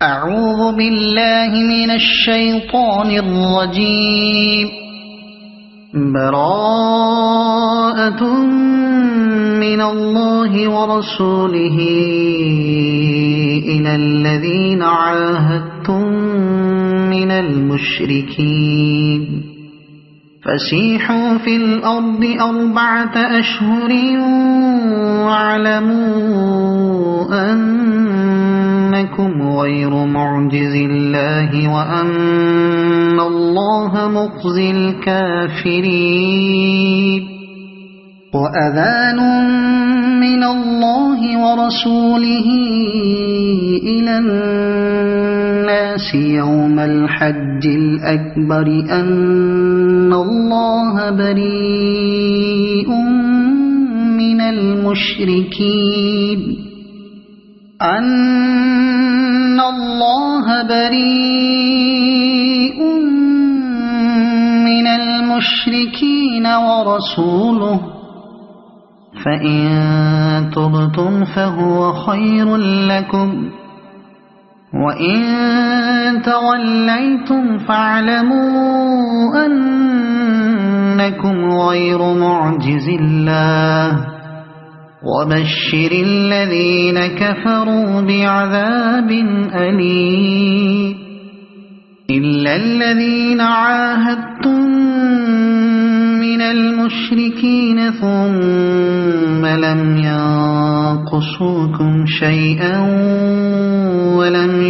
أعوذ بالله من الشيطان الرجيم. براءة من الله ورسوله إلى الذين عاهدتم من المشركين فسيحوا في الأرض 4 أشهر واعلموا أنكم غير معجز الله وأن الله مخزي الكافرين. وأذان من الله ورسوله إلى الناس يوم الحج الأكبر أن الله بريء من المشركين ورسوله فإن تبتم فهو خير لكم وإن توليتم فاعلموا أنكم غير معجز الله وبشر الذين كفروا بعذاب أليم. إلا الذين عاهدتم من المشركين ثم لم ينقصوكم شيئا ولم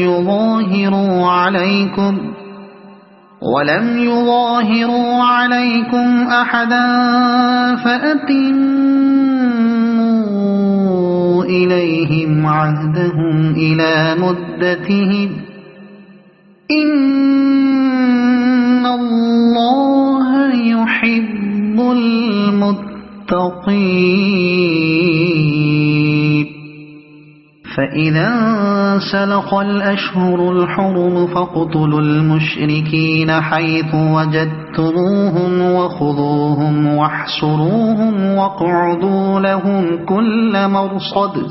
يظاهروا عليكم أحدا فأتموا إليهم عهدهم إلى مدتهم إن الله يحب المتقين. فإذا انسلخ الأشهر الحرم فاقتلوا المشركين حيث وجدتموهم وخذوهم واحصروهم واقعدوا لهم كل مرصد.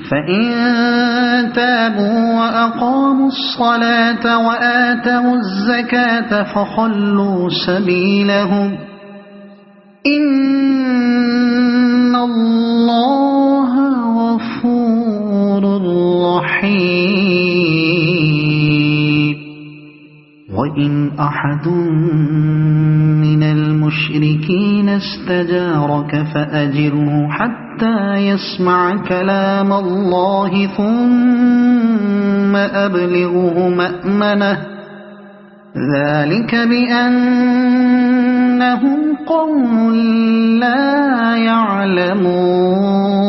فإن تابوا وأقاموا الصلاة وآتوا الزكاة فخلوا سبيلهم إن الله غفور رحيم. وإن أحد من المشركين استجارك فأجره حتى يسمع كلام الله ثم أبلغه مأمنه ذلك بأنهم قوم لا يعلمون.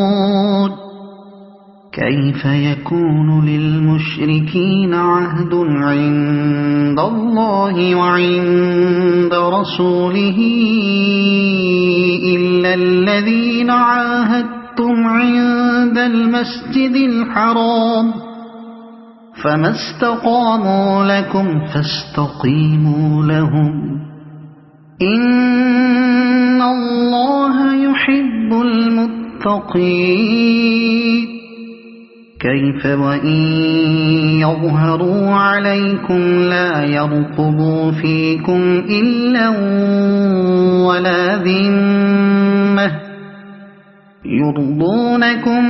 كيف يكون للمشركين عهد عند الله وعند رسوله إلا الذين عاهدتم عند المسجد الحرام فما استقاموا لكم فاستقيموا لهم إن الله يحب المتقين. كيف وإن يظهروا عليكم لا يرقبوا فيكم إلا ولا ذمة يرضونكم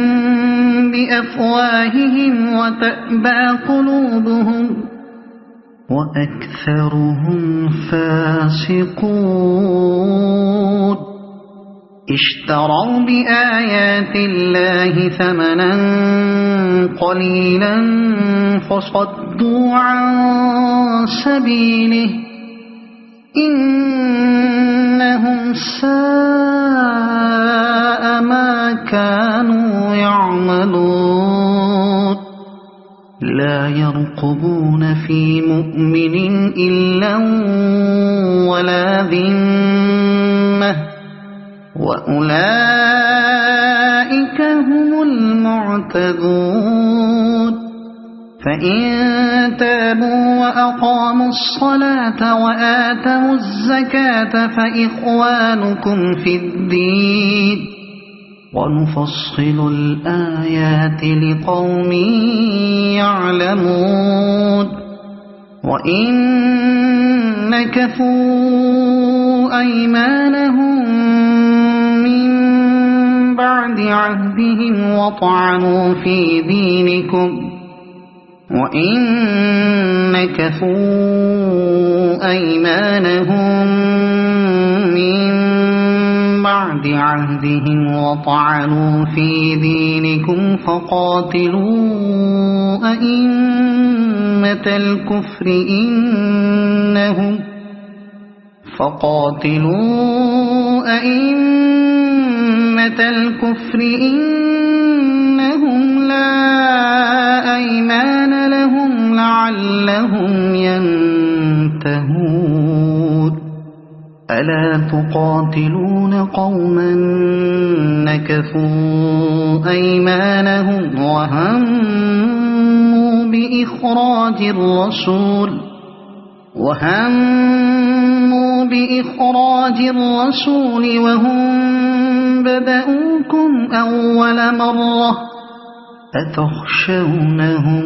بأفواههم وتأبى قلوبهم وأكثرهم فاسقون. اشتروا بآيات الله ثمنا قليلا فصدوا عن سبيله إنهم ساء ما كانوا يعملون. لا يرقبون في مؤمن إلا ولا ذمة وأولئك هم المعتدون. فإن تابوا وأقاموا الصلاة وآتوا الزكاة فإخوانكم في الدين ونفصل الآيات لقوم يعلمون وإن نكثوا أيمانهم من بعد عهدهم وطعنوا في دينكم فقاتلوا أئمة الكفر إنهم لا أيمان لهم لعلهم ينتهون ألا تقاتلون قوما نكثوا أيمانهم وهموا بإخراج الرسول وهم بدأوكم أول مرة أتخشونهم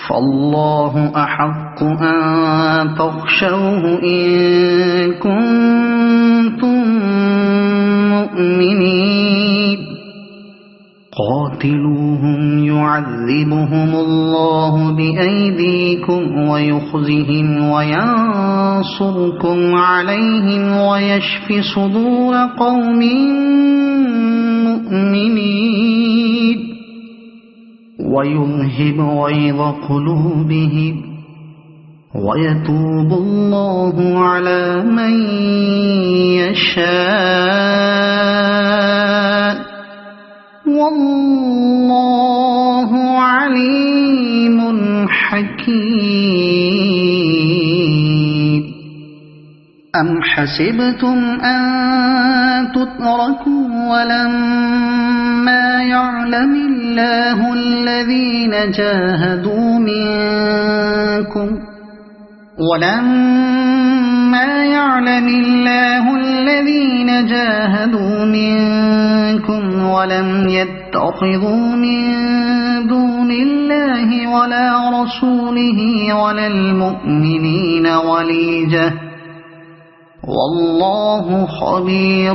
فالله أحق أن تخشوه إن كنتم مؤمنين قاتلوهم يعذبهم الله بأيديكم ويخزهم وينصركم عليهم ويشف صدور قوم مؤمنين ويذهب غيظ قلوبهم ويتوب الله على من يشاء والله عليم حكيم أم حسبتم أن تتركوا ولما يعلم الله الذين جاهدوا منكم ولم يتخذوا من دون الله ولا رسوله ولا المؤمنين وليجة والله خبير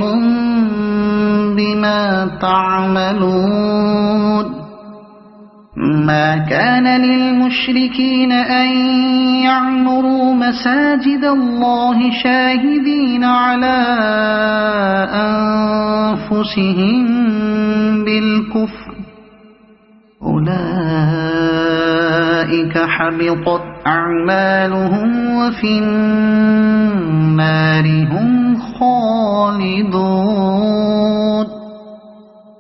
بما تعملون ما كان للمشركين أن يعمروا مساجد الله شاهدين على أنفسهم بالكفر أولئك حبطت أعمالهم وفي النار هم خالدون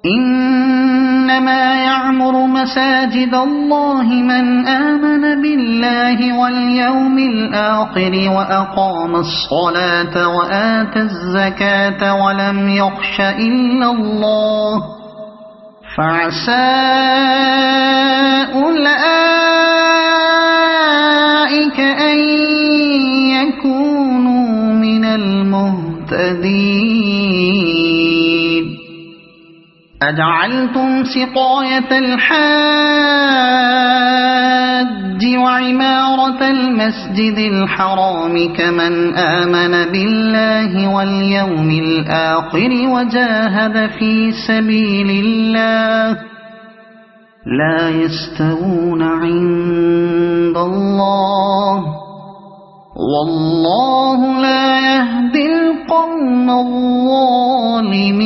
إنما يعمر مساجد الله من آمن بالله واليوم الآخر وأقام الصلاة وآتى الزكاة ولم يخش إلا الله فعسى أولئك أن يكونوا من المهتدين أجعلتم سقاية الحاج وعمارة المسجد الحرام كمن آمن بالله واليوم الآخر وجاهد في سبيل الله لا يستوون عند الله والله لا يهدي القوم الظالمين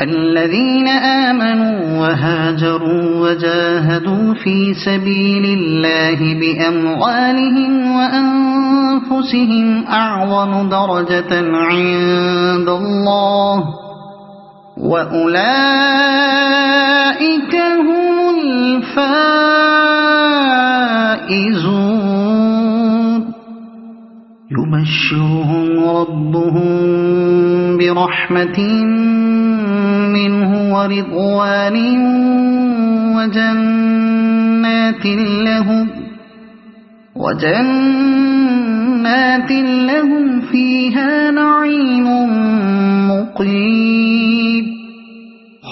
الذين آمنوا وهاجروا وجاهدوا في سبيل الله بأموالهم وأنفسهم أعظم درجة عند الله وأولئك هم الفائزون يبشرهم ربهم برحمة منه ورضوان وجنات لهم فيها نعيم مقيم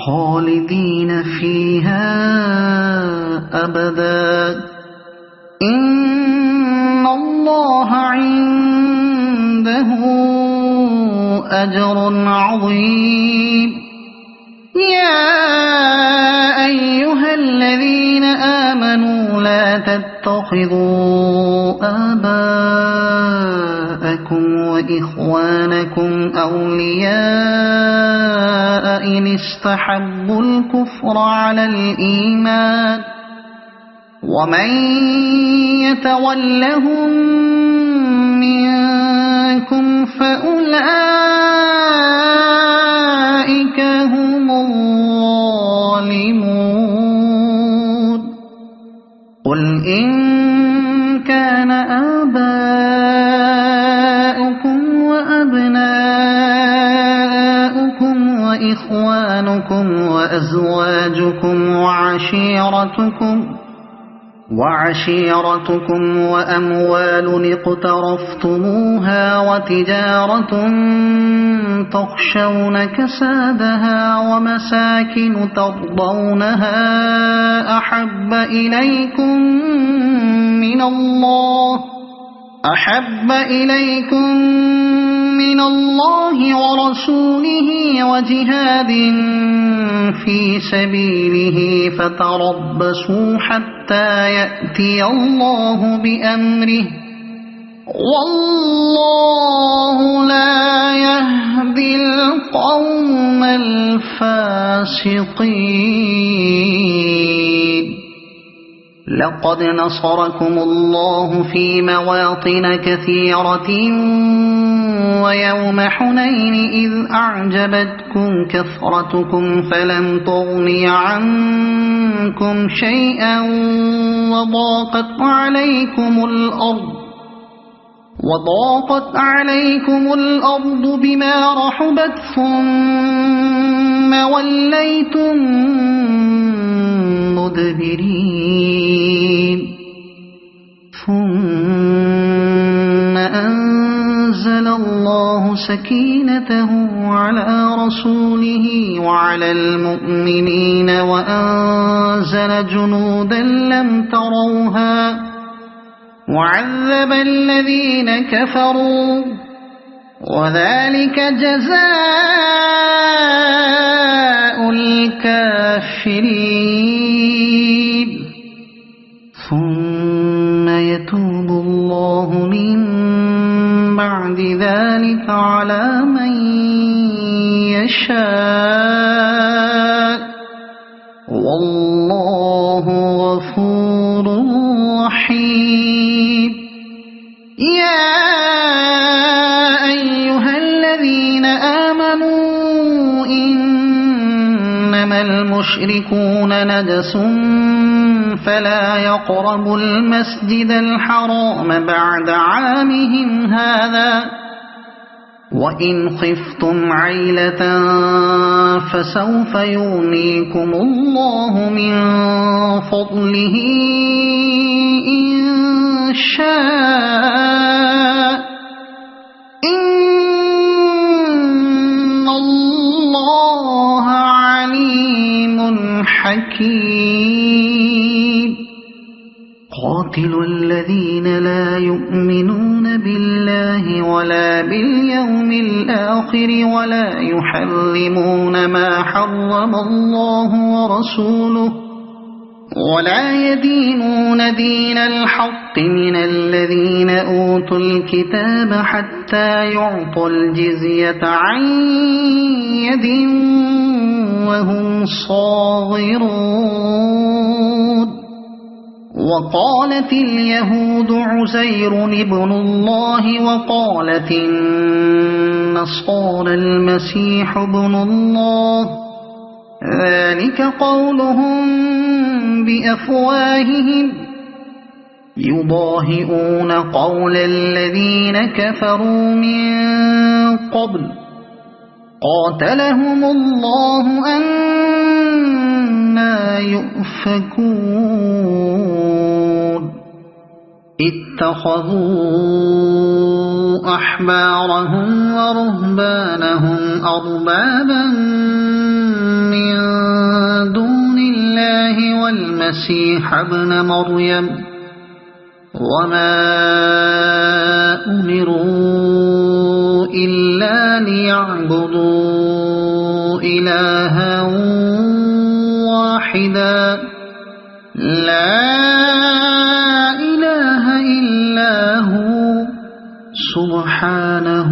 خالدين فيها أبدا إن الله عنده أجر عظيم يا أيها الذين آمنوا لا تتخذوا آباءكم وإخوانكم أولياء إن استحبوا الكفر على الإيمان ومن يتولهم منكم فأولئك هم الظالمون قل إن كان آباؤكم وأبناؤكم وإخوانكم وأزواجكم وعشيرتكم وأموال اقترفتموها وتجارة تخشون كسادها ومساكن ترضونها أحب إليكم من الله ورسوله وجهاد في سبيله فتربصوا حتى يأتي الله بأمره والله لا يهدي القوم الفاسقين لقد نصركم الله في مواطن كثيرة ويوم حنين إذ أعجبتكم كثرتكم فلم تغن عنكم شيئا وضاقت عليكم الأرض بما رحبت ثم وليتم مدبرين ثم أنزل الله سكينته على رسوله وعلى المؤمنين وأنزل جنودا لم تروها وعذب الذين كفروا وذلك جزاء الكافرين ثم يتوب الله من بعد ذلك على من يشاء والله غفور رحيم يا أيها الذين آمنوا إنما المشركون نجس فلا يقربوا المسجد الحرام بعد عامهم هذا وإن خفتم عيلة فسوف يغنيكم الله من فضله إن شاء إن الله عليم حكيم قاتلوا الذين لا يؤمنون بالله ولا باليوم الآخر ولا يحرمون ما حرم الله ورسوله ولا يدينون دين الحق من الذين أوتوا الكتاب حتى يعطوا الجزية عن يد وهم صاغرون وقالت اليهود عزير ابن الله وقالت النصارى المسيح ابن الله ذلك قولهم بأفواههم يضاهئون قول الذين كفروا من قبل قاتلهم الله أنى يؤفكون اتخذوا أحبارهم ورهبانهم أربابا من المسيح ابن مريم وما أمروا إلا ليعبدوا إلها واحدا لا إله إلا هو سبحانه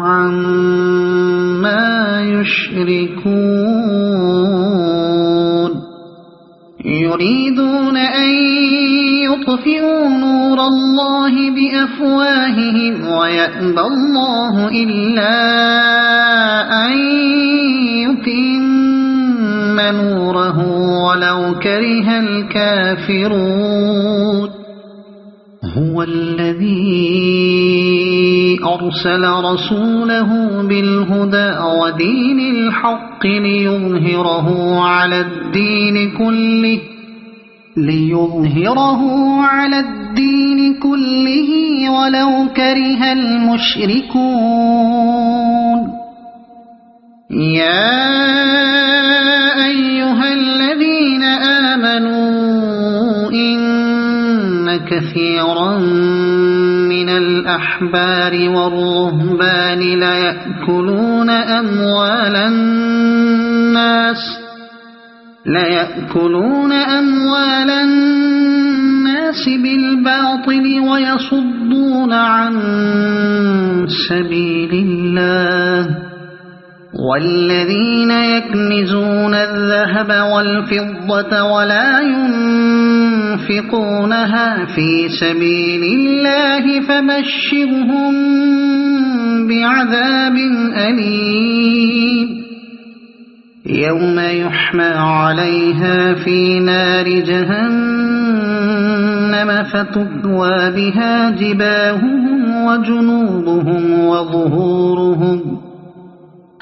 عما يشركون يريدون أن يطفئوا نور الله بأفواههم ويأبى الله إلا أن يتم نوره ولو كره الكافرون هو الذي أرسل رسوله بالهدى ودين الحق ليظهره على الدين كله ولو كره المشركون يا أيها الذين آمنوا إن كثيرا من الأحبار والرهبان ليأكلون أموال الناس بالباطل ويصدون عن سبيل الله والذين يكنزون الذهب والفضة ولا ينفقونها في سبيل الله فبشرهم بعذاب أليم يوم يحمى عليها في نار جهنم فتكوى بها جباههم وجنوبهم وظهورهم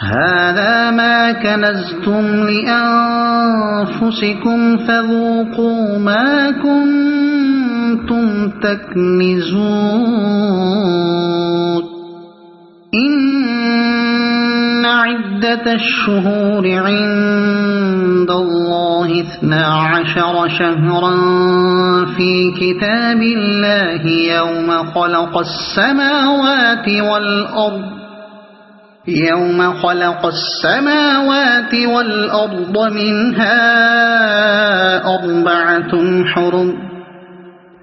هذا ما كنزتم لأنفسكم فذوقوا ما كنتم تكنزون إن عدة الشهور عند الله 12 شهرا في كتاب الله يوم خلق السماوات والأرض منها 4 حرم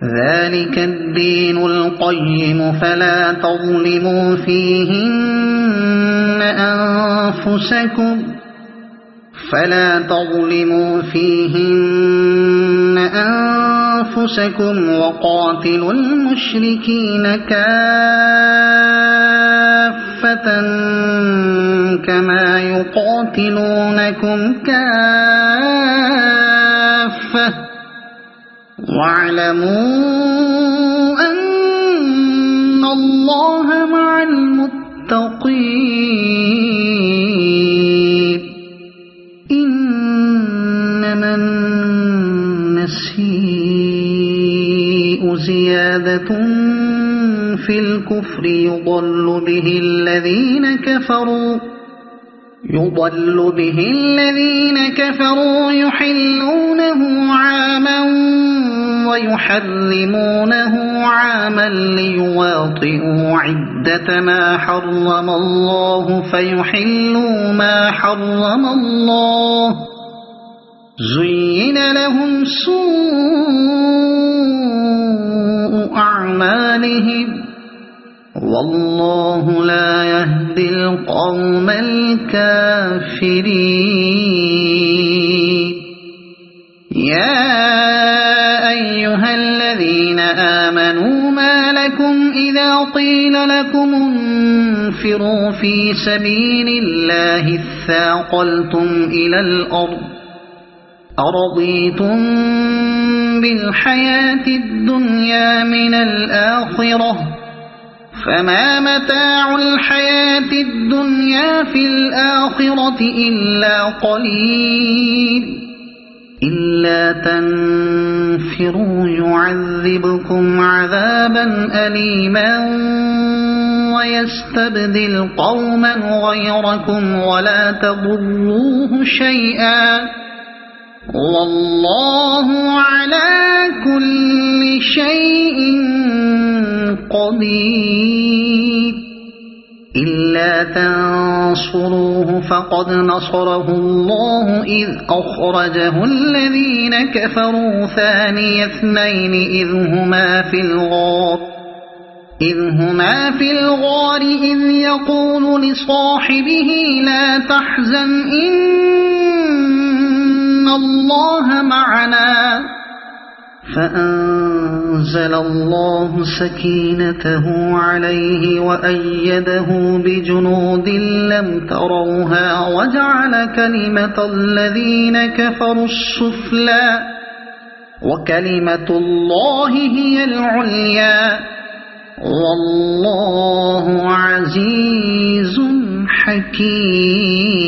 ذلك الدين القيم فلا تظلموا فيهن أنفسكم وقاتلوا المشركين كافة كما يقاتلونكم كافة واعلموا أن الله مع المتقين إنما النسيء زيادة في الكفر يضل به الذين كفروا يحلونه عاما ويحرمونه عاما ليواطئوا عدة ما حرم الله فيحلوا ما حرم الله زين لهم سوء أعمالهم والله لا يهدي القوم الكافرين يا أيها الذين آمنوا ما لكم إذا قيل لكم انفروا في سبيل الله اثاقلتم إلى الأرض أرضيتم بالحياة الدنيا من الآخرة فما متاع الحياة الدنيا في الآخرة إلا قليل إلا تنفروا يعذبكم عذابا أليما ويستبدل قوما غيركم ولا تضروه شيئا والله على كل شيء قدير إلا تنصروه فقد نصره الله إذ أخرجه الذين كفروا ثاني اثنين إذ هما في الغار إذ يقول لصاحبه لا تحزن إن الله معنا فأنزل الله سكينته عليه وأيده بجنود لم تروها وجعل كلمة الذين كفروا السفلى وكلمة الله هي العليا والله عزيز حكيم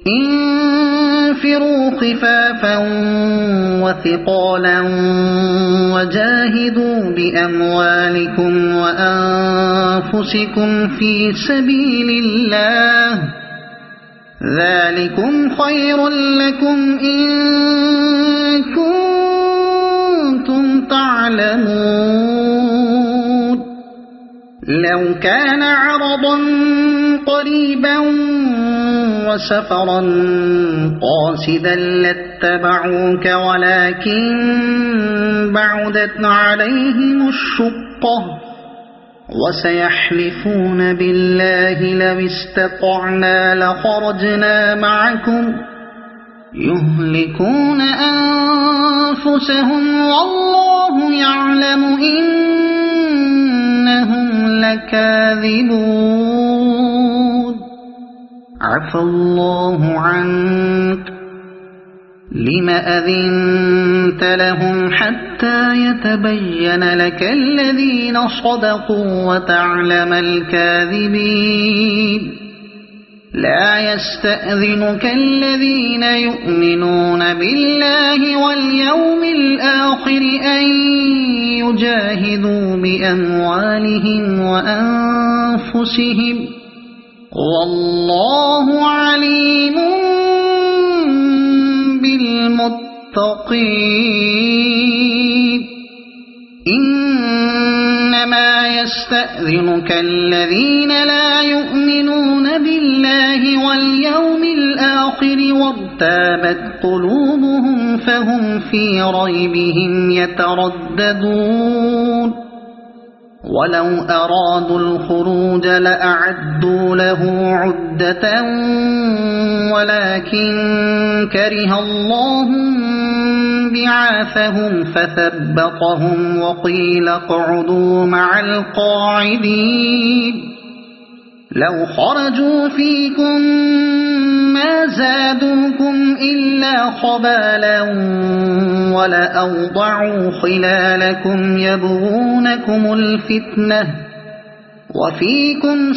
انفروا خفافا وثقالا وجاهدوا بأموالكم وأنفسكم في سبيل الله ذلكم خير لكم إن كنتم تعلمون لو كان عرضا قريبا وسفرا قاصدا لاتبعوك ولكن بعدت عليهم الشقة وسيحلفون بالله لو استطعنا لخرجنا معكم يهلكون أنفسهم والله يعلم إنهم لكاذبون عفى الله عنك لم أذنت لهم حتى يتبين لك الذين صدقوا وتعلم الكاذبين لا يستأذنك الذين يؤمنون بالله واليوم الآخر أن يجاهدوا بأموالهم وأنفسهم والله عليم بالمتقين إنما يستأذنك الذين لا يؤمنون بالله واليوم الآخر وارتابت قلوبهم فهم في ريبهم يترددون ولو أرادوا الخروج لأعدوا له عدة ولكن كره الله بعاثهم فثبطهم وقيل اقعدوا مع القاعدين لو خرجوا فيكم ما زادوكم إلا خبالا ولأوضعوا خلالكم يبغونكم الفتنة وفيكم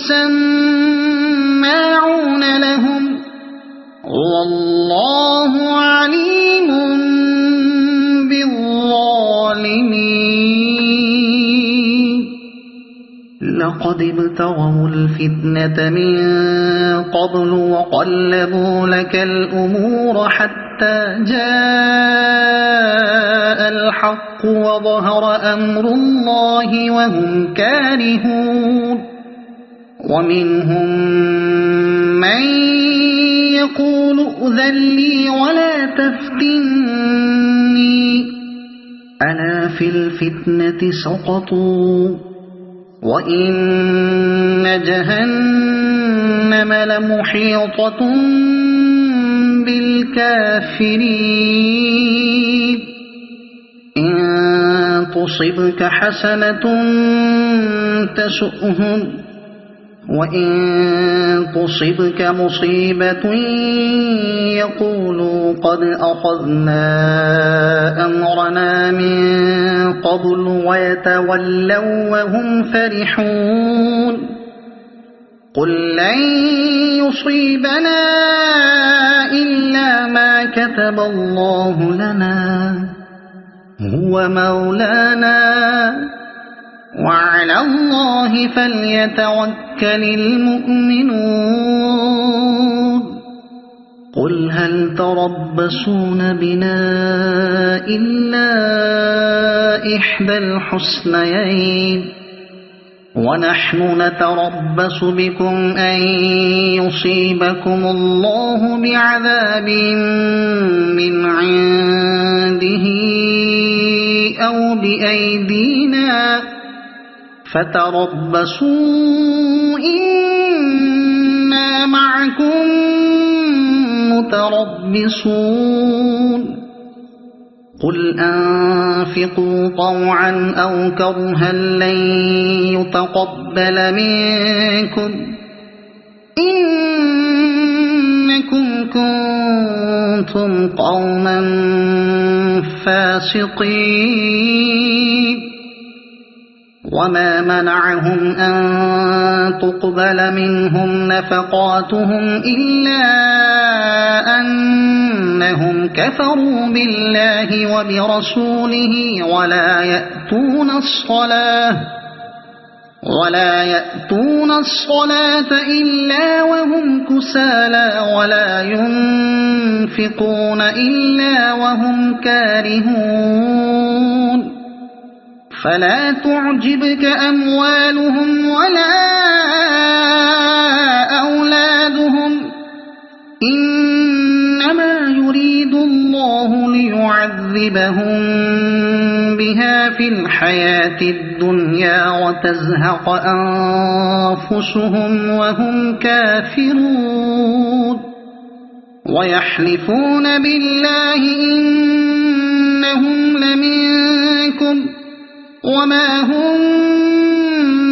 سماعون لهم والله عليم بالظالمين لقد ابتغوا الفتنة من قبل وقلبوا لك الأمور حتى جاء الحق وظهر أمر الله وهم كارهون ومنهم من يقول ائذن لي ولا تفتني ألا في الفتنة سقطوا وإن جهنم لمحيطة بالكافرين إن تصبك حسنة تسؤهم وإن تصبك مصيبة يقولوا قد أخذنا أمرنا من قبل ويتولوا وهم فرحون قل لن يصيبنا إلا ما كتب الله لنا هو مولانا وعلى الله فليتوكل المؤمنون قل هل تربصون بنا إلا إحدى الحسنيين ونحن نتربص بكم أن يصيبكم الله بعذاب من عنده أو بأيدينا فتربصوا إنا معكم متربصون قل أنفقوا طوعا أو كرها لن يتقبل منكم إنكم كنتم قوما فاسقين وما منعهم أن تقبل منهم نفقاتهم إلا أنهم كفروا بالله وبرسوله ولا يأتون الصلاة إلا وهم كسالى ولا ينفقون إلا وهم كارهون فلا تعجبك أموالهم ولا أولادهم إنما يريد الله ليعذبهم بها في الحياة الدنيا وتزهق أنفسهم وهم كافرون ويحلفون بالله إنهم لمنكم وما هم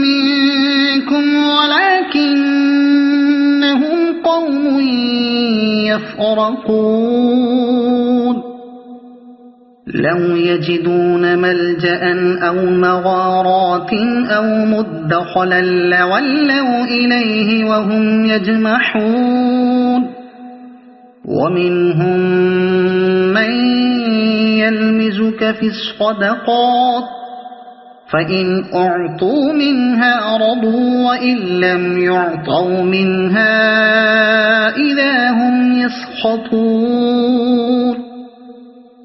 منكم ولكنهم قوم يفرقون لو يجدون ملجأ أو مغارات أو مدخلا لولوا إليه وهم يجمحون ومنهم من يلمزك في الصدقات فإن أعطوا منها رضوا وإن لم يعطوا منها إذا هم يسخطون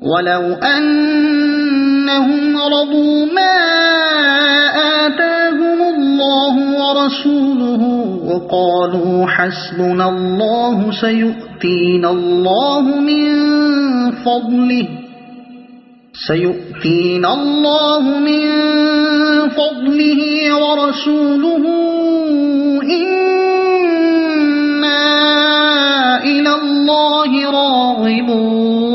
ولو أنهم رضوا ما آتاهم الله ورسوله وقالوا حسبنا الله سيؤتينا الله من فضله ورسوله إنا إلى الله راغبون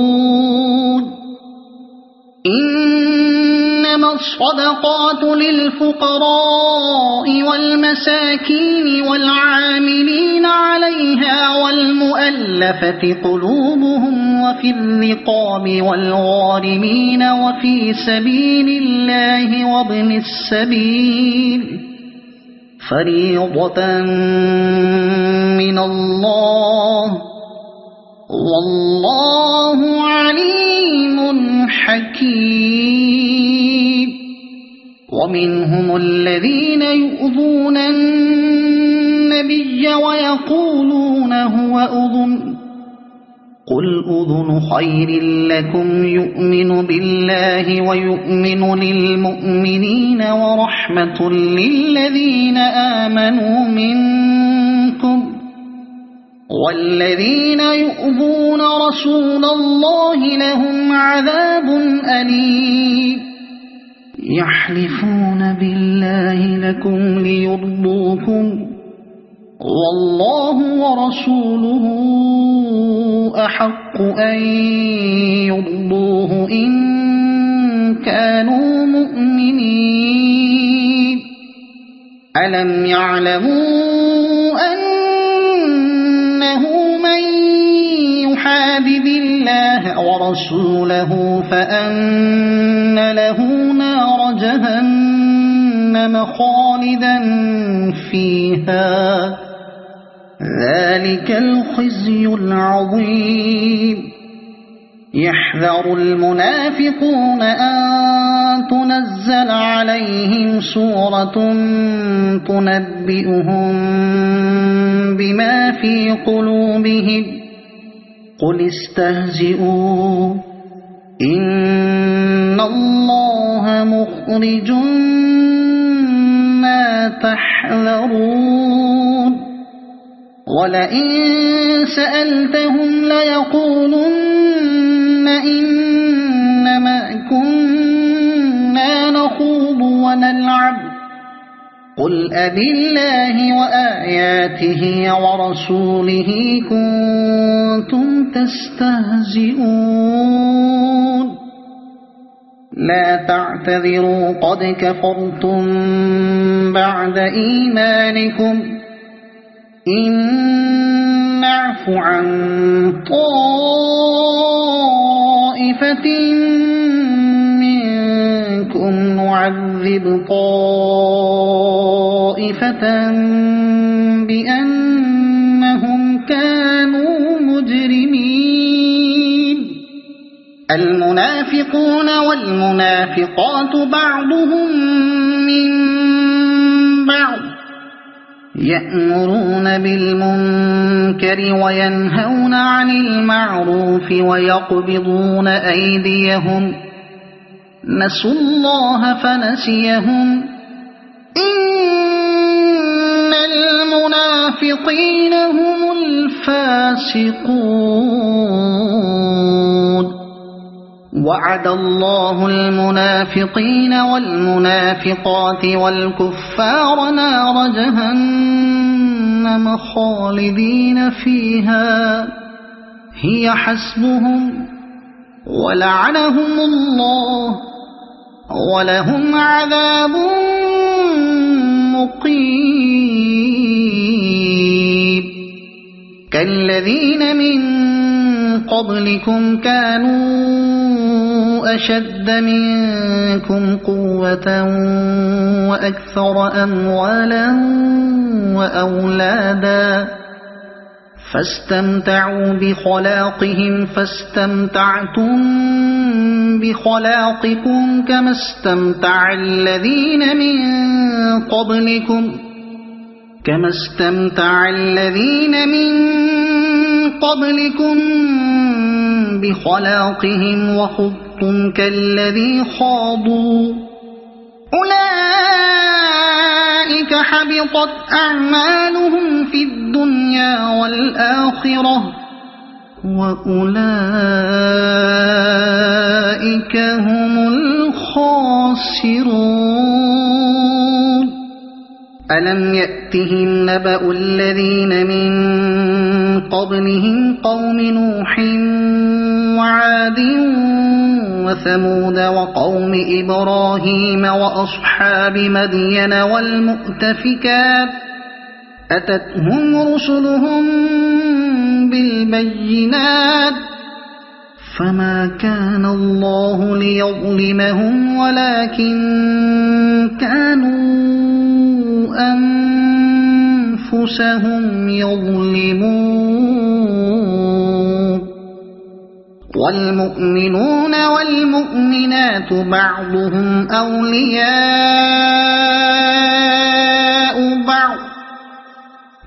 إنما الصدقات للفقراء والمساكين والعاملين عليها والمؤلفة قلوبهم وفي الرقاب والغارمين وفي سبيل الله وابن السبيل فريضة من الله والله عليم حكيم ومنهم الذين يؤذون النبي ويقولون هو أذن قل أذن خير لكم يؤمن بالله ويؤمن للمؤمنين ورحمة للذين آمنوا منكم والذين يؤذون رسول الله لهم عذاب أليم يحلفون بالله لكم ليرضوكم والله ورسوله أحق أن يرضوه إن كانوا مؤمنين ألم يعلموا أنه من يحادد الله ورسوله فأن له نار جهنم خالدا فيها ذلك الخزي العظيم يحذر المنافقون أن تنزل عليهم سورة تنبئهم بما في قلوبهم قل استهزئوا إن الله مخرج ما تحذرون ولئن سألتهم ليقولن إنما كنا نخوض ونلعب قل أبالله وآياته ورسوله كنتم تستهزئون لا تعتذروا قد كفرتم بعد إيمانكم إن نعف عن طائفة منكم نعذب طائفة بأنهم كانوا مجرمين المنافقون والمنافقات بعضهم من بعض يأمرون بالمنكر وينهون عن المعروف ويقبضون أيديهم نسوا الله فنسيهم إن المنافقين هم الفاسقون وعد الله المنافقين والمنافقات والكفار نار جهنم خالدين فيها هي حسبهم ولعنهم الله ولهم عذاب مقيم كالذين من قبلكم كانوا أشد منكم قوة وأكثر أموالا وأولادا فاستمتعوا بخلاقهم فاستمتعتم بخلاقكم كما استمتع الذين من قبلكم بخلاقهم وخضتم كالذي خاضوا أولئك حبطت أعمالهم في الدنيا والآخرة وأولئك هم الخاسرون ألم يأتهم نبأ الذين من قبلهم قوم نوح وعاد وثمود وقوم إبراهيم وأصحاب مدين والمؤتفكات أتتهم رسلهم بالبينات فما كان الله ليظلمهم ولكن كانوا أنفسهم يظلمون والمؤمنون والمؤمنات بعضهم أولياء بعض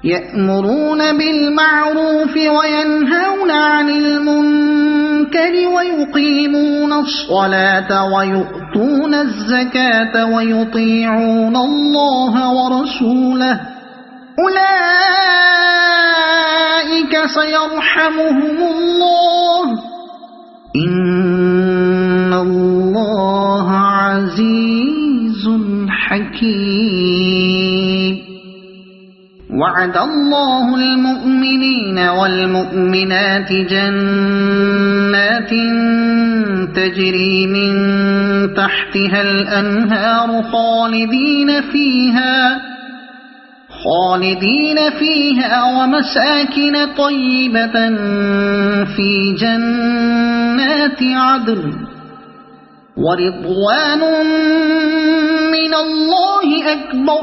يأمرون بالمعروف وينهون عن المنكر ويقيمون الصلاة ويؤتون الزكاة ويطيعون الله ورسوله أولئك سيرحمهم الله إن الله عزيز حكيم وعد الله المؤمنين والمؤمنات جنات تجري من تحتها الأنهار خالدين فيها ومساكن طيبة في جنات عدن ورضوان من الله أكبر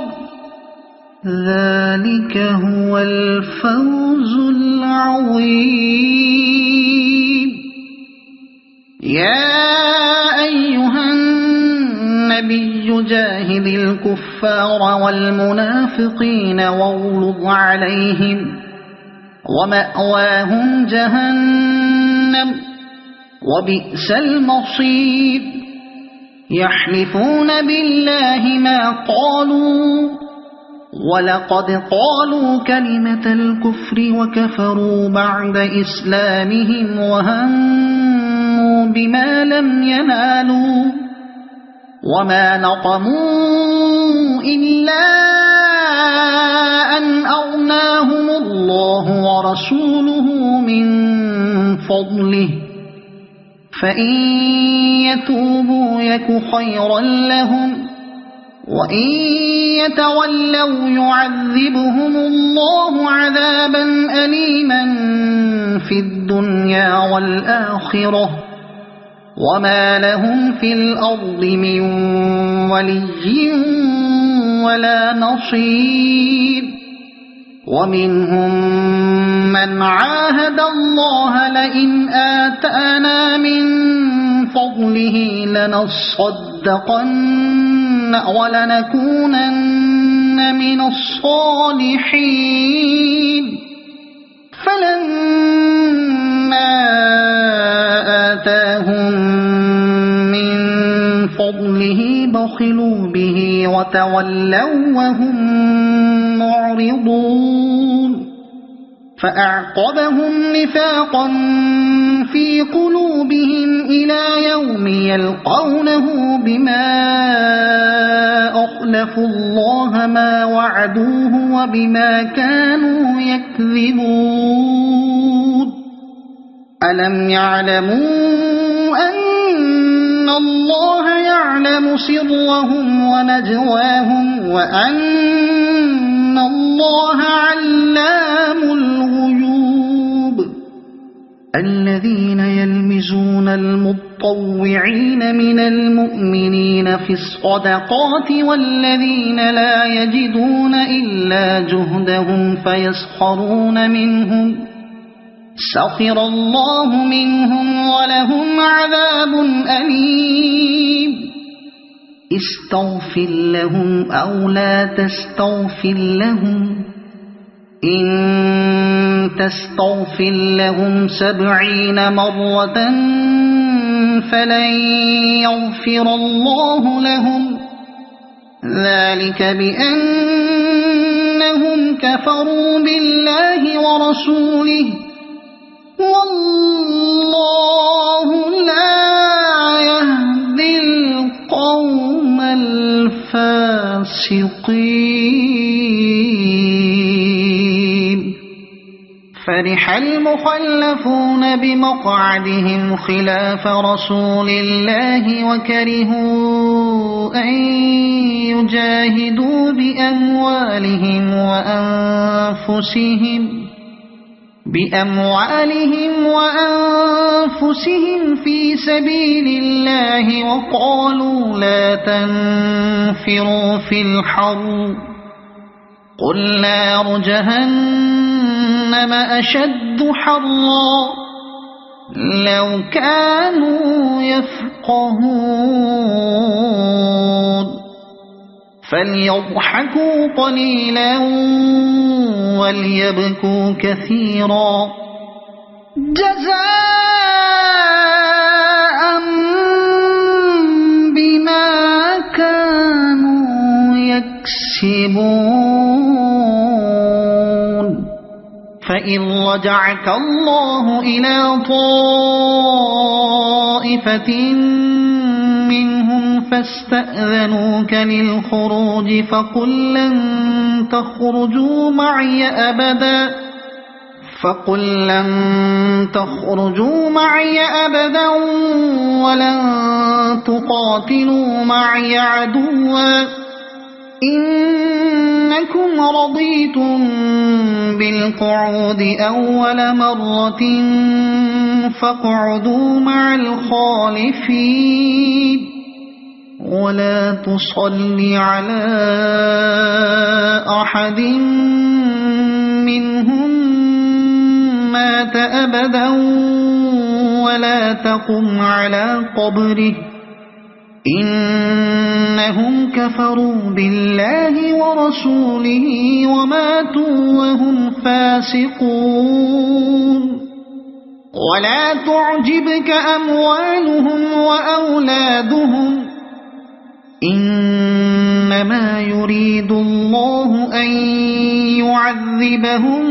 ذلك هو الفوز العظيم يا أيها النبي جاهد الكفار والمنافقين واغلظ عليهم ومأواهم جهنم جهنم وبئس المصير يحلفون بالله ما قالوا ولقد قالوا كلمة الكفر وكفروا بعد إسلامهم وهموا بما لم ينالوا وما نقموا إلا أن أغناهم الله ورسوله من فضله فإن يتوبوا يك خيرا لهم وإن يتولوا يعذبهم الله عذابا أليما في الدنيا والآخرة وما لهم في الأرض من ولي ولا نصير ومنهم من عاهد الله لئن آتانا من فضله لنصدقن ولنكونن من الصالحين فلما آتاهم من فضله بخلوا به وتولوا وهم معرضون فأعقبهم نفاقا في قلوبهم إلى يوم يلقونه بما أخلفوا الله ما وعدوه وبما كانوا يكذبون ألم يعلموا أن الله يعلم سرهم ونجواهم وأن الله علام الغيوب الذين يلمزون المطوعين من المؤمنين في الصدقات والذين لا يجدون إلا جهدهم فيسخرون منهم سخر الله منهم ولهم عذاب أليم استغفر لهم أو لا تستغفر لهم إن تستغفر لهم 70 مرة فلن يغفر الله لهم ذلك بأنهم كفروا بالله ورسوله والله لا يهدي القوم الفاسقين فرح المخلفون بمقعدهم خلاف رسول الله وكرهوا أن يجاهدوا بأموالهم وأنفسهم في سبيل الله وقالوا لا تنفروا في الحر قل نار جهنم أشد حرا لو كانوا يفقهون فليضحكوا قليلا وليبكوا كثيرا جزاء بما كانوا يكسبون فإن رجعك الله إلى طائفة منهم فاستأذنوك للخروج فقل لن تخرجوا معي أبدا ولن تقاتلوا معي عدوا إنكم رضيتم بالقعود أول مرة فاقعدوا مع الخالفين ولا تصل على أحد منهم مات أبدا ولا تقم على قبره إنهم كفروا بالله ورسوله وماتوا وهم فاسقون ولا تعجبك أموالهم وأولادهم إنما يريد الله أن يعذبهم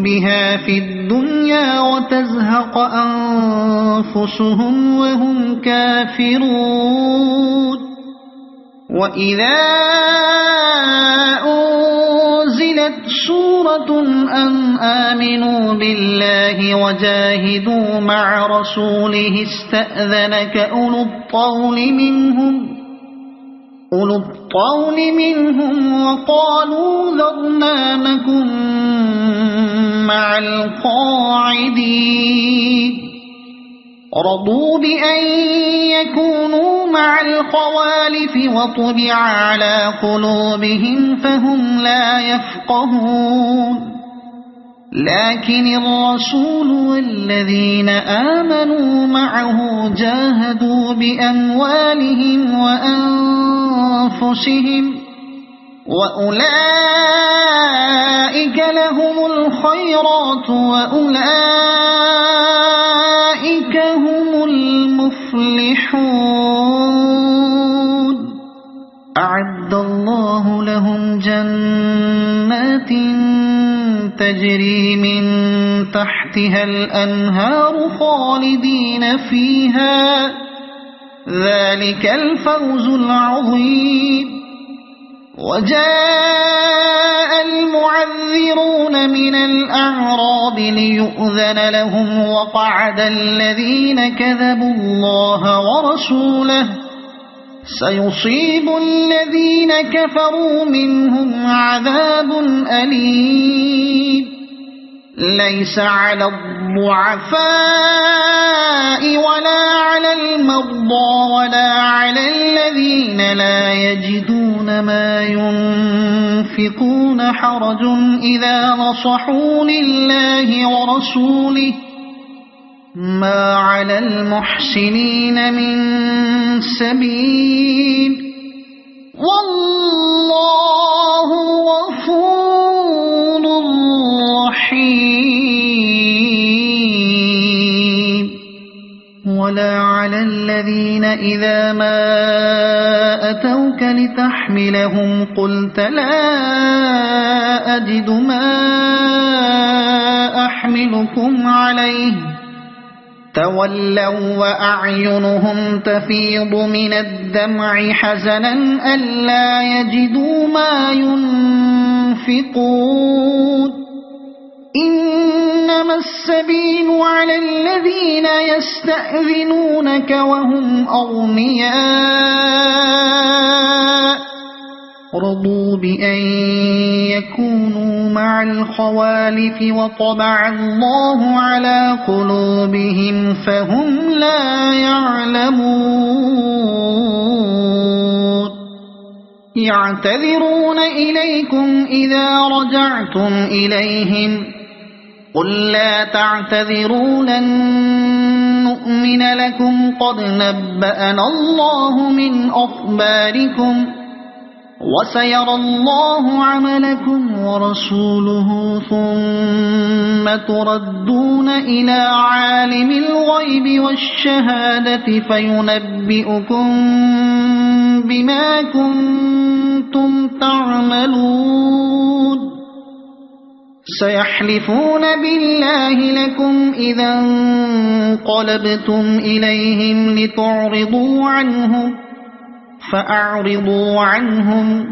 بها في الدنيا وتزهق أنفسهم وهم كافرون وإذا أنزلت سورة أن آمنوا بالله وجاهدوا مع رسوله استأذنك أولو الطول منهم وقالوا ذرنا نكن مع القاعدين رضوا بأن يكونوا مع الخوالف وطبع على قلوبهم فهم لا يفقهون لكن الرسول والذين آمنوا معه جاهدوا بأموالهم وأنفسهم وأولئك لهم الخيرات وأولئك هم المفلحون أعد الله لهم جنات تجري من تحتها الأنهار خالدين فيها ذلك الفوز العظيم وجاء المعذرون من الأعراب ليؤذن لهم وقعد الذين كذبوا الله ورسوله سيصيب الذين كفروا منهم عذاب أليم ليس على الضعفاء ولا على المرضى ولا على الذين لا يجدون ما ينفقون حرج إذا نصحوا لله ورسوله ما على المحسنين من سبيل والله غفور رحيم ولا على الذين إذا ما أتوك لتحملهم قلت لا أجد ما أحملكم عليه تولوا وأعينهم تفيض من الدمع حزنا ألا يجدوا ما ينفقون إنما السبيل على الذين يستأذنونك وهم أغنياء رضوا بأن يكونوا مع الخوالف وطبع الله على قلوبهم فهم لا يعلمون يعتذرون إليكم إذا رجعتم إليهم قل لا تعتذروا لن نؤمن لكم قد نبأنا الله من أخباركم وسيرى الله عملكم ورسوله ثم تردون إلى عالم الغيب والشهادة فينبئكم بما كنتم تعملون سيحلفون بالله لكم إذا انقلبتم إليهم لتعرضوا عنهم فأعرضوا عنهم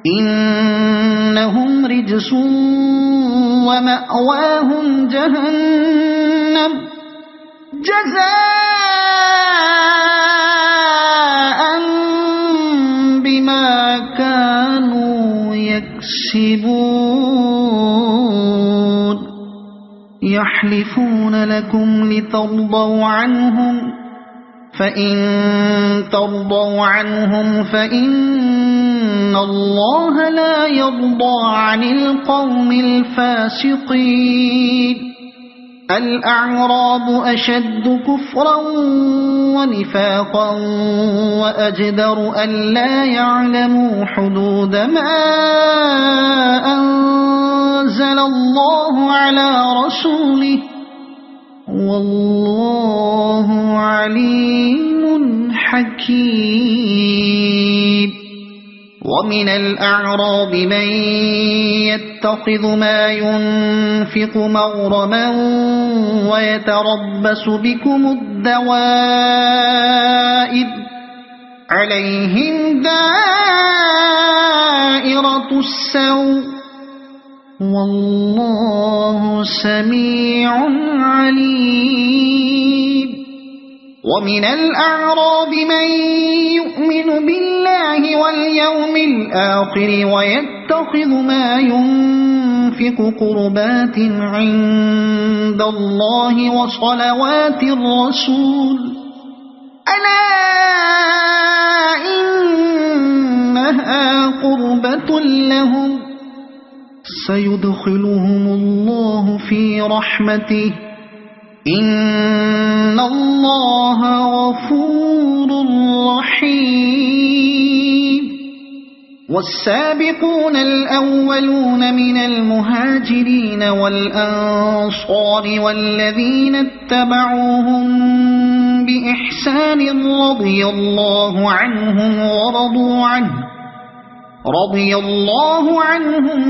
إنهم رجس ومأواهم جهنم جزاء بما كانوا يكسبون يحلفون لكم لترضوا عنهم فإن ترضوا عنهم فإن الله لا يرضى عن القوم الفاسقين الأعراب أشد كفرا ونفاقا وأجدر ألا يعلموا حدود ما أنزل الله على رسوله والله عليم حكيم. ومن الأعراب من يتخذ ما ينفق مغرما ويتربص بكم الدوائر عليهم دائرة السوء والله سميع عليم. ومن الأعراب من يؤمن بالله واليوم الآخر ويتخذ ما ينفق قربات عند الله وصلوات الرسول ألا إنها قربة لهم سيدخلهم الله في رحمته إن الله غفور رحيم. والسابقون الأولون من المهاجرين والأنصار والذين اتبعوهم بإحسان رضي الله عنهم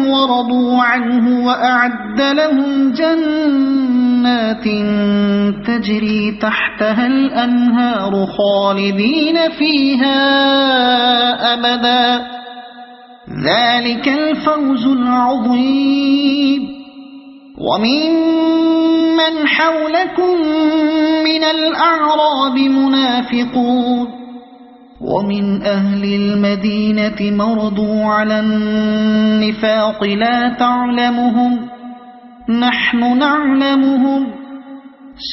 ورضوا عنه وأعد لهم جنات تجري تحتها الأنهار خالدين فيها أبدا ذلك الفوز العظيم. وممن حولكم من الأعراب منافقون ومن أهل المدينة مرضوا على النفاق لا تعلمهم نحن نعلمهم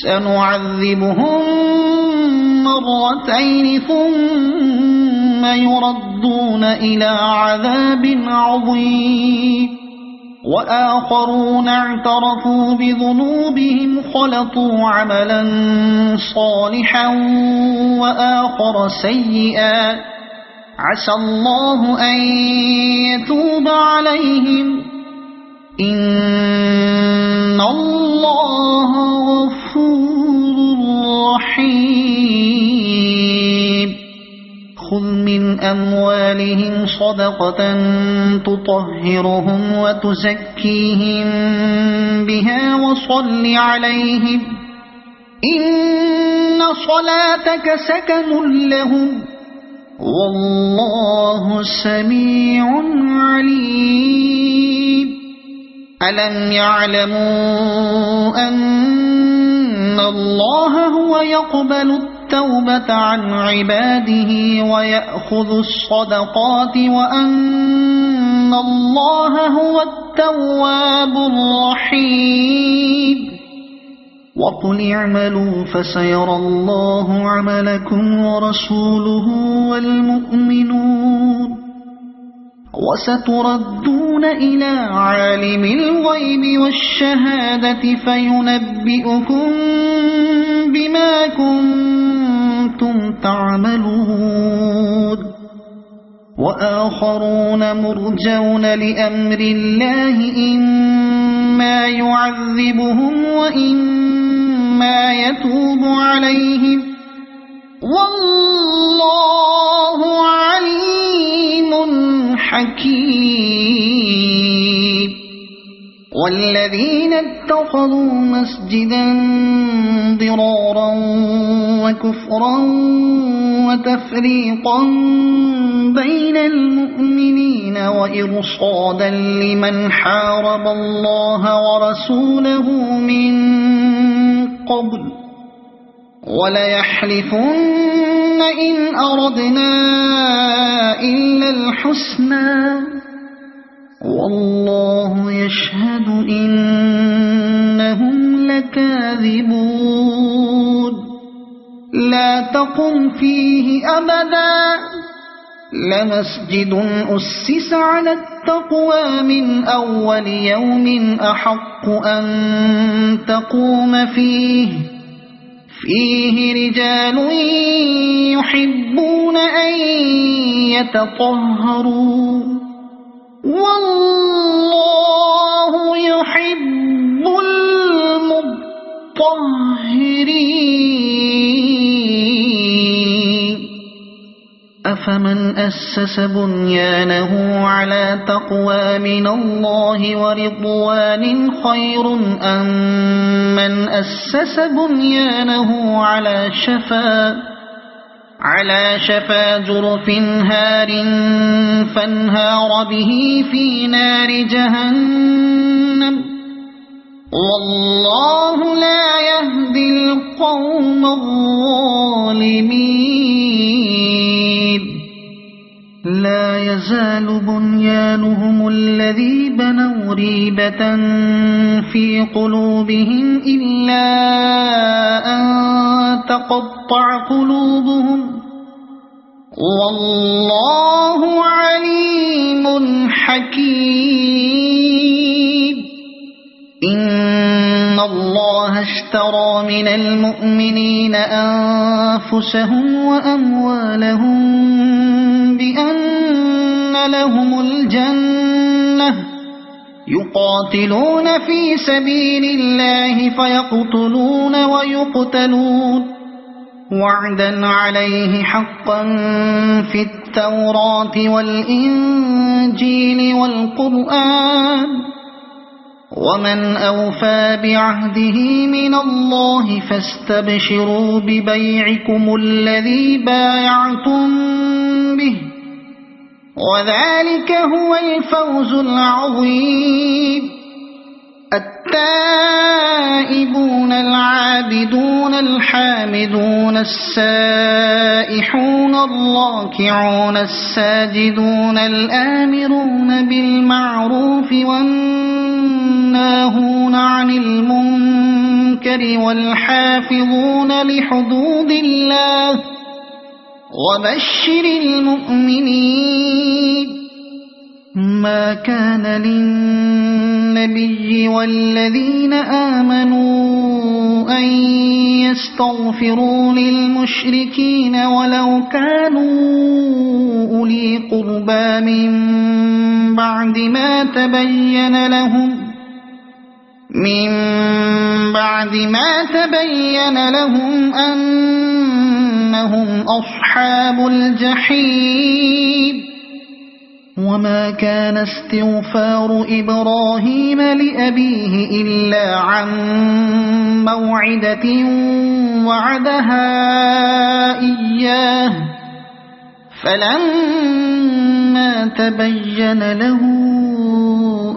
سنعذبهم مرتين ثم يردون إلى عذاب عظيم. وآخرون اعترفوا بذنوبهم خلطوا عملا صالحا وآخر سيئا عسى الله أن يتوب عليهم إن الله غفور رحيم. خذ من أموالهم صدقة تطهرهم وتزكيهم بها وصل عليهم إن صلاتك سكن لهم والله سميع عليم. ألم يعلموا أن الله هو يقبل التوبة عن عباده ويأخذ الصدقات وأن الله هو التواب الرحيم. وقل اعملوا فسيرى الله عملكم ورسوله والمؤمنون وستردون إلى عالم الغيب والشهادة فينبئكم بما كنتم تعملون. وآخرون مرجون لأمر الله إما يعذبهم وإما يتوب عليهم والله عليم حكيم. والذين اتخذوا مسجدا ضرارا وكفرا وتفريقا بين المؤمنين وإرصادا لمن حارب الله ورسوله من قبل وليحلفن إن أردنا إلا الحسنى والله يشهد إنهم لكاذبون. لا تقم فيه أبدا لمسجد أسس على التقوى من أول يوم أحق أن تقوم فيه رجال يحبون أن يتطهروا والله يحب المطهرين. أفمن أسس بنيانه على تقوى من الله ورضوان خير أم من أسس بنيانه على شفا جرف هار فانهار به في نار جهنم والله لا يهدي القوم الظالمين لا يزال بنيانهم الذي بنوا ريبة في قلوبهم إلا أن تقطع قلوبهم والله عليم حكيم إن الله اشترى من المؤمنين أنفسهم وأموالهم بأن لهم الجنة يقاتلون في سبيل الله فيقتلون ويقتلون وعدا عليه حقا في التوراة والإنجيل والقرآن ومن أوفى بعهده من الله فاستبشروا ببيعكم الذي بايعتم به وذلك هو الفوز العظيم التائبون العابدون الحامدون السائحون الراكعون الساجدون الآمرون بالمعروف والناهون عن المنكر والحافظون لحدود الله وبشر المؤمنين ما كان للنبي والذين آمنوا أن يستغفروا للمشركين ولو كانوا أولي قربى من بعد ما تبين لهم أنهم أصحاب الجحيم وما كان استغفار إبراهيم لأبيه إلا عن موعدة وعدها إياه فلما تبين له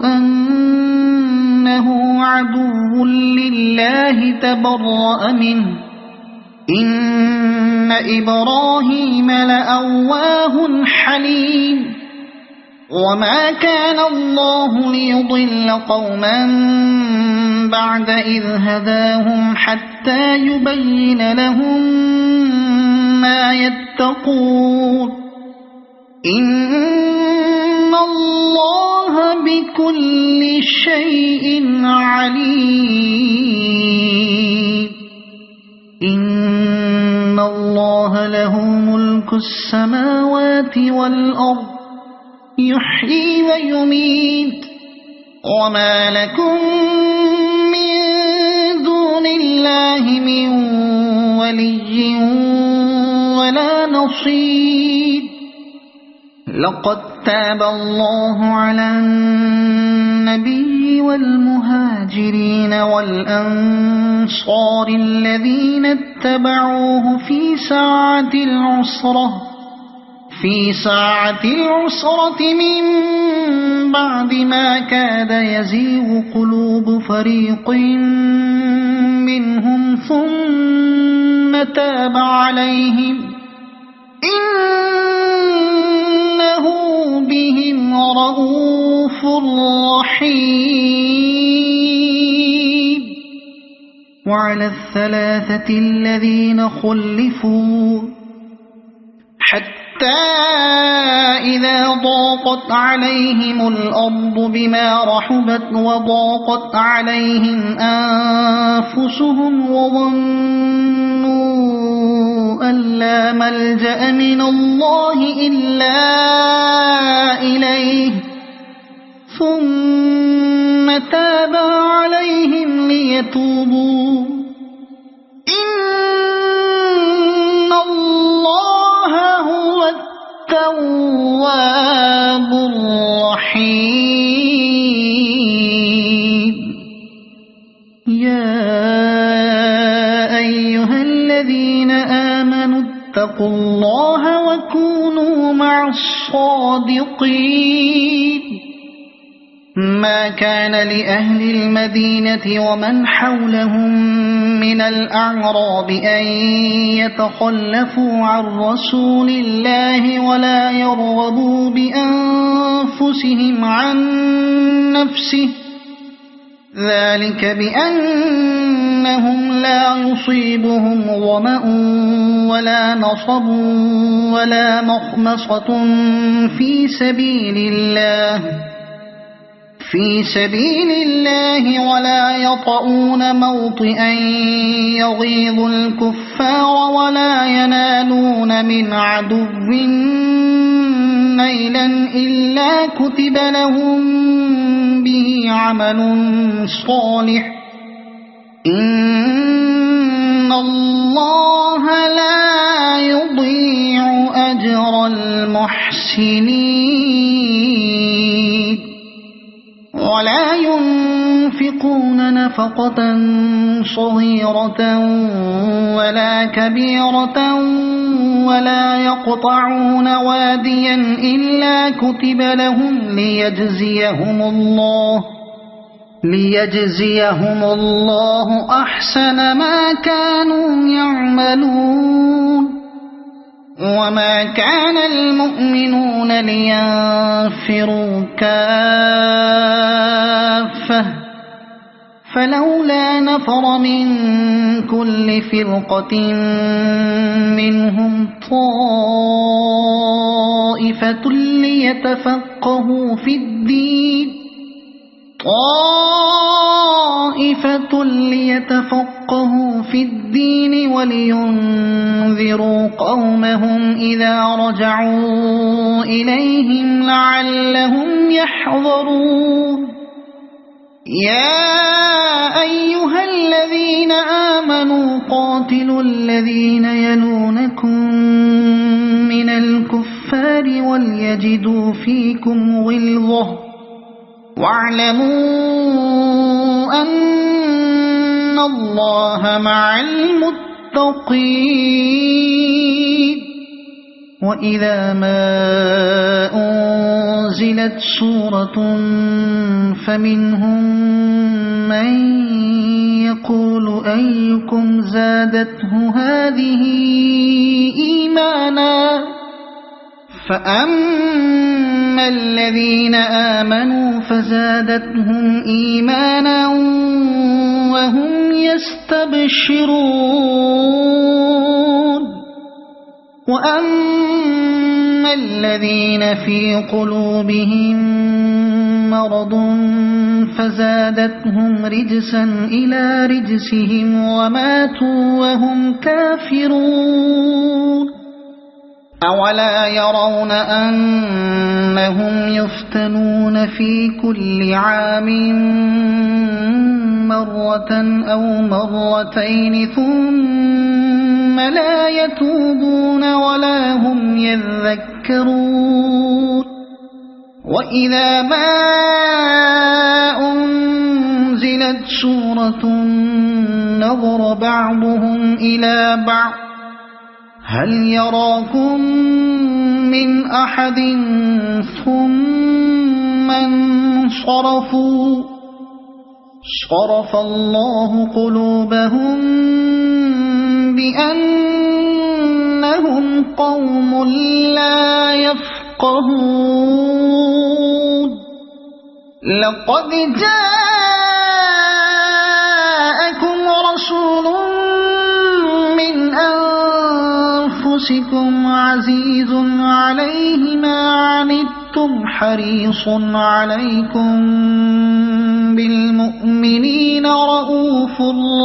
أنه عدو لله تبرأ منه إن إبراهيم لأواه حليم وما كان الله ليضل قوما بعد إذ هداهم حتى يبين لهم ما يتقون إن الله بكل شيء عليم إن الله له ملك السماوات والأرض يحيي ويميت وما لكم من دون الله من ولي ولا نصير لقد تاب الله على النبي والمهاجرين والأنصار الذين اتبعوه في ساعة العسرة من بعد ما كاد يزيغ قلوب فريق منهم ثم تاب عليهم إنه بهم رءوف رحيم وعلى الثلاثة الذين خلفوا حتى إذا ضاقت عليهم الأرض بما رحبت وضاقت عليهم أنفسهم وظنوا أن لا ملجأ من الله إلا إليه ثم تاب عليهم ليتوبوا إن الله هو الذين آمنوا اتقوا الله وكونوا مع الصادقين ما كان لأهل المدينة ومن حولهم من الأعراب أن يتخلفوا عن رسول الله ولا يرغبوا بأنفسهم عن نفسه ذلك بأنهم لا يصيبهم ظمأ ولا نصب ولا مخمصة في سبيل الله ولا يطؤون موطئا يغيظ الكفار ولا ينالون من عدو نيلا إلا كتب لهم به عمل صالح إن الله لا يضيع أجر المحسنين ولا ينفقون نفقة صغيرة ولا كبيرة ولا يقطعون واديا إلا كتب لهم ليجزيهم الله أحسن ما كانوا يعملون وما كان المؤمنون لينفروا كافة فلولا نفر من كل فرقة منهم طائفة ليتفقهوا في الدين ولينذروا قومهم إذا رجعوا إليهم لعلهم يحذرون يا أيها الذين آمنوا قاتلوا الذين يلونكم من الكفار وليجدوا فيكم غلظة واعلموا أن الله مع المتقين وإذا ما أنزلت سورة فمنهم من يقول أيكم زادته هذه إيمانا فأما الذين آمنوا فزادتهم إيمانا وهم يستبشرون وأما الذين في قلوبهم مرض فزادتهم رجسا إلى رجسهم وماتوا وهم كافرون أولا يرون أنهم يفتنون في كل عام مرة أو مرتين ثم لا يتوبون ولا هم يذكرون وإذا ما أنزلت سورة نظر بعضهم إلى بعض هل يراكم من أحد ثم انصرفوا صرف الله قلوبهم بأنهم قوم لا يفقهون لقد جاءكم رسول من أنفسكم عزيز عليه ما عنتم حريص عليكم بالمؤمنين رؤوف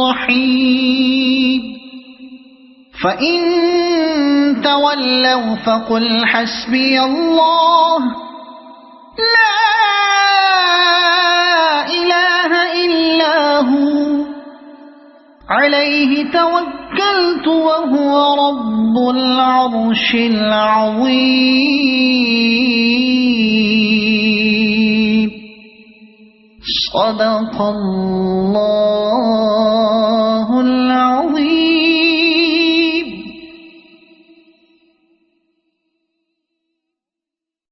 رحيم فإن تولوا فقل حسبي الله لا إله إلا هو عليه توكلت وهو رب العرش العظيم صدق الله